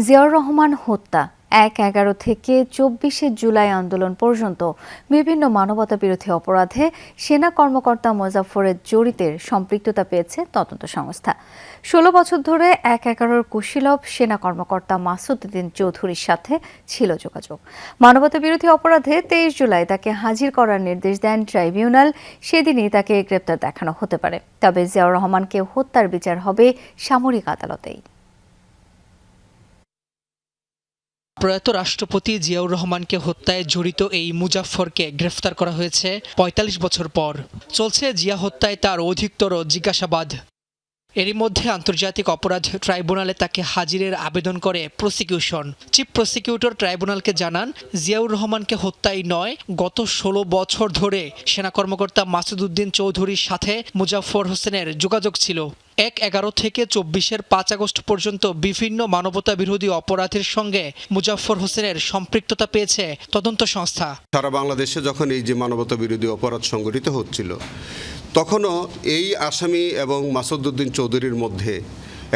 জিয়াউর রহমান হত্যা ১/১১ থেকে ২৪শে জুলাই আন্দোলন পর্যন্ত বিভিন্ন মানবতাবিরোধী অপরাধে সেনা কর্মকর্তা মোজাফফরের জড়িতের সম্পৃক্ততা পেয়েছে তদন্ত সংস্থা। ১৬ বছর ধরে ১/১১-র কুশীলব সেনা কর্মকর্তা মাসুদ উদ্দিন চৌধুরীর সাথে ছিল যোগাযোগ। মানবতাবিরোধী অপরাধে ২৩ জুলাই তাকে হাজির করার নির্দেশ দেন ট্রাইব্যুনাল। সেদিনই তাকে গ্রেপ্তার দেখানো হতে পারে, তবে জিয়াউর রহমানকে হত্যার বিচার হবে সামরিক আদালতেই। প্রয়াত রাষ্ট্রপতি জিয়াউর রহমানকে হত্যায় জড়িত এই মুজাফফরকে গ্রেফতার করা হয়েছে ৪৫ বছর পর। চলছে জিয়া হত্যায় তার অধিকতর জিজ্ঞাসাবাদ। এরই মধ্যে আন্তর্জাতিক অপরাধ ট্রাইব্যুনালে তাকে হাজিরের আবেদন করে প্রসিকিউশন। চিফ প্রসিকিউটর ট্রাইব্যুনালকে জানান, জিয়াউর রহমানকে হত্যাই নয়, গত ১৬ বছর ধরে সেনা কর্মকর্তা মাসুদ উদ্দিন চৌধুরীর সাথে মুজাফফর হোসেনের যোগাযোগ ছিল। ১/১১ থেকে ২৪-এর ৫ আগস্ট পর্যন্ত বিভিন্ন মানবতা বিরোধী অপরাধের সঙ্গে মুজাফফর হোসেনের সম্পৃক্ততা পেয়েছে তদন্ত সংস্থা। সারা বাংলাদেশে যখন এই যে মানবতা বিরোধী অপরাধ সংঘটিত হচ্ছিল, তখনও এই আসামি এবং মাসুদ উদ্দিন চৌধুরীর মধ্যে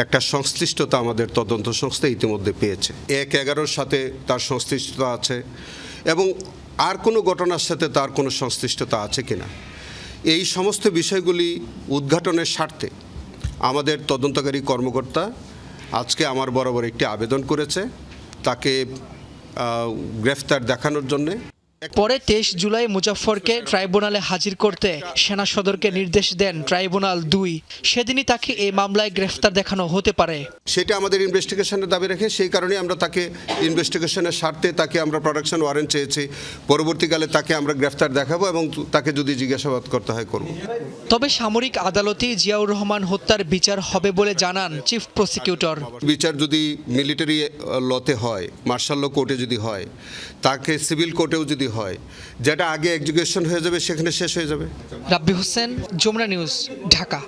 একটা সংশ্লিষ্টতা আমাদের তদন্ত সংস্থা ইতিমধ্যে পেয়েছে। ১/১১-র সাথে তার সংশ্লিষ্টতা আছে এবং আর কোনো ঘটনার সাথে তার কোনো সংশ্লিষ্টতা আছে কিনা, এই সমস্ত বিষয়গুলি উদ্ঘাটনের স্বার্থে আমাদের তদন্তকারী কর্মকর্তা আজকে আমার বরাবর একটি আবেদন করেছে তাকে গ্রেফতার দেখানোর জন্যে। পরে ২৩ জুলাই মুজাফফরকে ট্রাইব্যুনালে হাজির করতে সেনা সদরকে নির্দেশ দেন ট্রাইব্যুনাল ২। সেদিনই তাকে এই মামলায় গ্রেফতার দেখানো হতে পারে। সেটা আমাদের ইনভেস্টিগেশনের দাবি রেখে সেই কারণে আমরা তাকে ইনভেস্টিগেশনের স্বার্থে তাকে আমরা প্রোডাকশন ওয়ারেন্ট চেয়েছি। পরবর্তীকালে তাকে আমরা গ্রেফতার দেখাবো এবং তাকে যদি জিজ্ঞাসাবাদ করতে হয় করব। তবে সামরিক আদালতেই জিয়াউর রহমান হত্যার বিচার হবে বলে জানান চিফ প্রসিকিউটর। বিচার যদি মিলিটারি লতে হয়, মার্শাল ল কোর্টে যদি হয়, তাকে সিভিল কোর্টেও যদি হয়, যেটা আগে এক্সিকিউশন হয়ে যাবে সেখানে শেষ হয়ে যাবে। রাব্বি হোসেন, যমুনা নিউজ, ঢাকা।